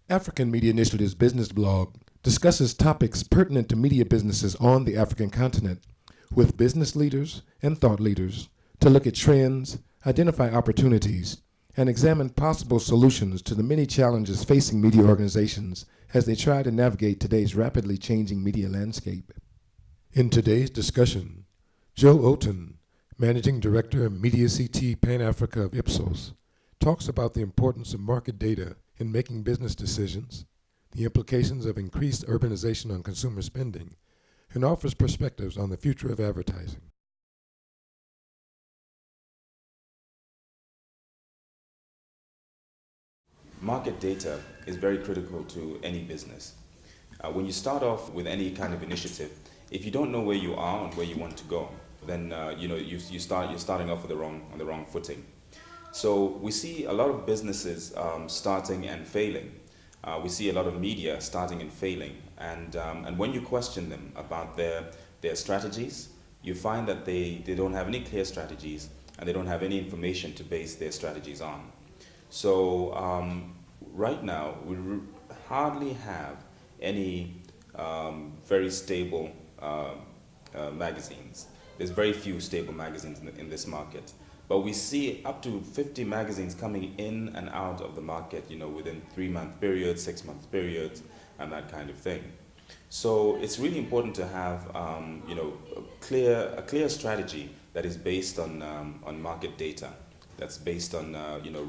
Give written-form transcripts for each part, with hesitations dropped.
African Media Initiative's business blog discusses topics pertinent to media businesses on the African continent with business leaders and thought leaders to look at trends, identify opportunities, and examine possible solutions to the many challenges facing media organizations as they try to navigate today's rapidly changing media landscape. In today's discussion, Joe Otin, Managing Director of Media CT Pan-Africa of IPSOS, talks about the importance of market data in making business decisions, the implications of increased urbanization on consumer spending, and offers perspectives on the future of advertising. Market data is very critical to any business. When you start off with any kind of initiative, if you don't know where you are and where you want to go, then you're starting off with on the wrong footing. So we see a lot of businesses starting and failing. We see a lot of media starting and failing, and when you question them about their strategies, you find that they don't have any clear strategies and they don't have any information to base their strategies on. So right now, we hardly have any very stable magazines. There's very few stable magazines in this market. But we see up to 50 magazines coming in and out of the market, within 3-month periods, 6-month periods, and that kind of thing. So it's really important to have, a clear strategy that is based on market data, that's based on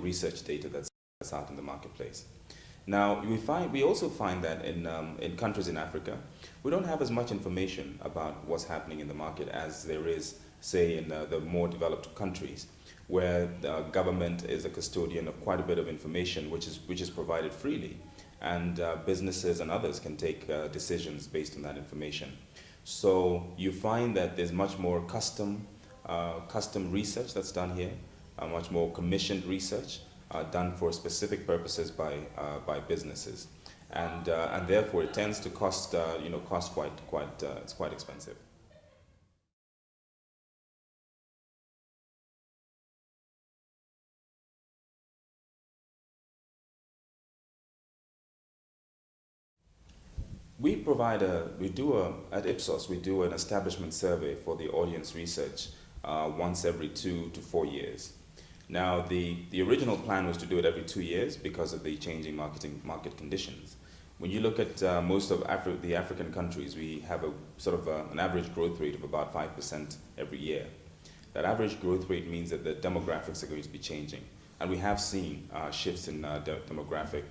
research data that's out in the marketplace. Now we also find that in countries in Africa, we don't have as much information about what's happening in the market as there is, say, in the more developed countries, where the government is a custodian of quite a bit of information which is provided freely, and businesses and others can take decisions based on that information. So you find that there's much more custom research that's done here, much more commissioned research done for specific purposes by businesses, and therefore it tends to cost it's quite expensive. At IPSOS, we do an establishment survey for the audience research once every 2 to 4 years. Now, the original plan was to do it every 2 years because of the changing market conditions. When you look at most of the African countries, we have an average growth rate of about 5% every year. That average growth rate means that the demographics are going to be changing, and we have seen shifts in the demographic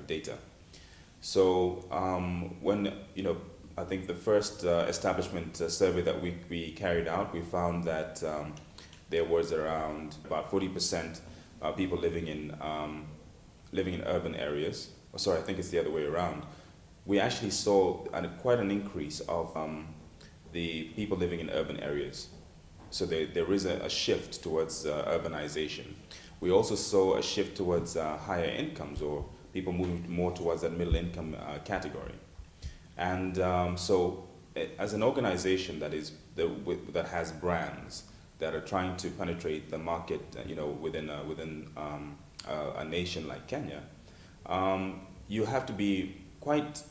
data. So I think the first establishment survey that we carried out, we found that there was around about 40% people living in urban areas. Oh, sorry, I think it's the other way around. We actually saw quite an increase of the people living in urban areas. So there is a shift towards urbanization. We also saw a shift towards higher incomes, or people moving more towards that middle income category. And so as an organization that has brands that are trying to penetrate the market, within a nation like Kenya, you have to be quite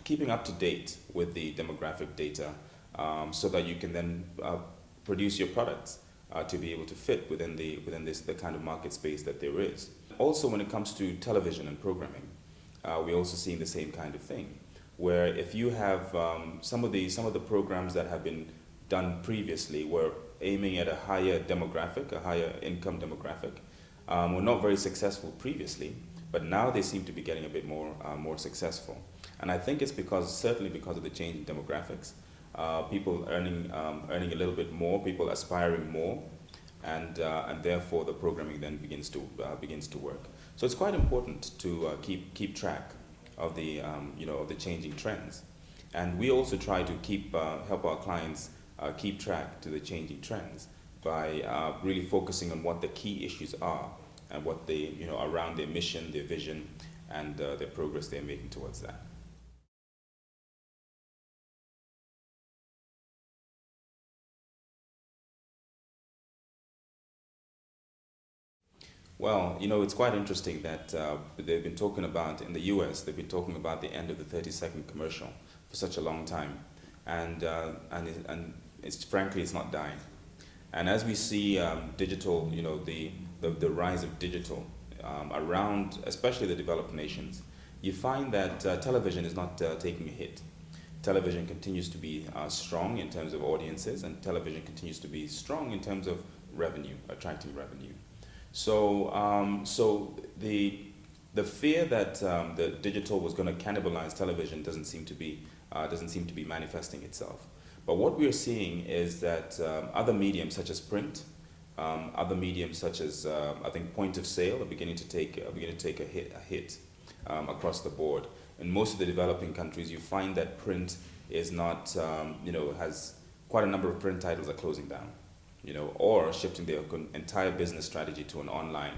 keeping up to date with the demographic data, so that you can then produce your products to be able to fit within the kind of market space that there is. Also, when it comes to television and programming, we're also seeing the same kind of thing, where if you have some of the programs that have been done previously were aiming at a higher demographic, a higher income demographic, were not very successful previously, but now they seem to be getting a bit more successful. And I think it's certainly because of the change in demographics, people earning a little bit more, people aspiring more, and therefore the programming then begins to work. So it's quite important to keep track of the changing trends, and we also try to help our clients keep track to the changing trends by really focusing on what the key issues are and what around their mission, their vision, and their progress they're making towards that. Well, it's quite interesting that they've been talking about, in the US, they've been talking about the end of the 30-second commercial for such a long time. And it's frankly, it's not dying. And as we see digital, the rise of digital around, especially the developed nations, you find that television is not taking a hit. Television continues to be strong in terms of audiences, and television continues to be strong in terms of revenue, attracting revenue. So the fear that the digital was going to cannibalize television doesn't seem to be manifesting itself. But what we're seeing is that other mediums such as print, other mediums such as I think point of sale are beginning to take a hit across the board. In most of the developing countries, you find that print is not has quite a number of print titles are closing down, or shifting their entire business strategy to an online,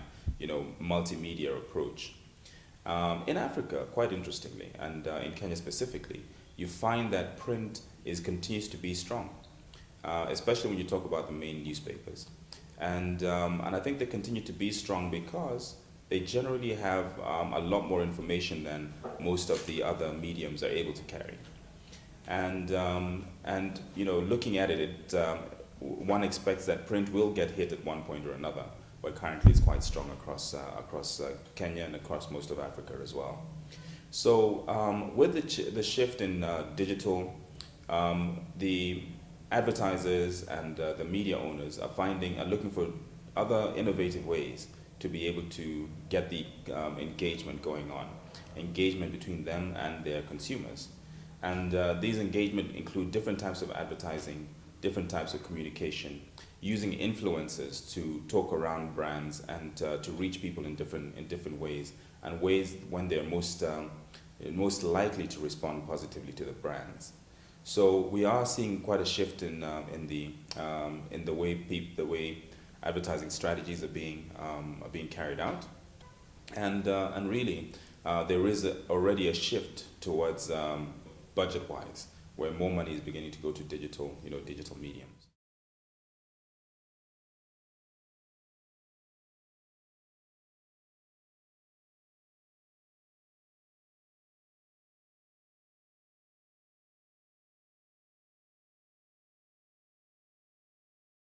multimedia approach. In Africa, quite interestingly, and in Kenya specifically, you find that print continues to be strong, especially when you talk about the main newspapers. And I think they continue to be strong because they generally have a lot more information than most of the other mediums are able to carry. And looking at it, one expects that print will get hit at one point or another, but currently it's quite strong across Kenya and across most of Africa as well. So with the shift in digital, the advertisers and the media owners are looking for other innovative ways to be able to get the engagement going on, engagement between them and their consumers. And these engagement include different types of advertising, different types of communication, using influencers to talk around brands and to reach people in different ways, and ways when they're most likely to respond positively to the brands. So we are seeing quite a shift in the way advertising strategies are being carried out, and really there is already a shift towards budget-wise, where more money is beginning to go to digital medium.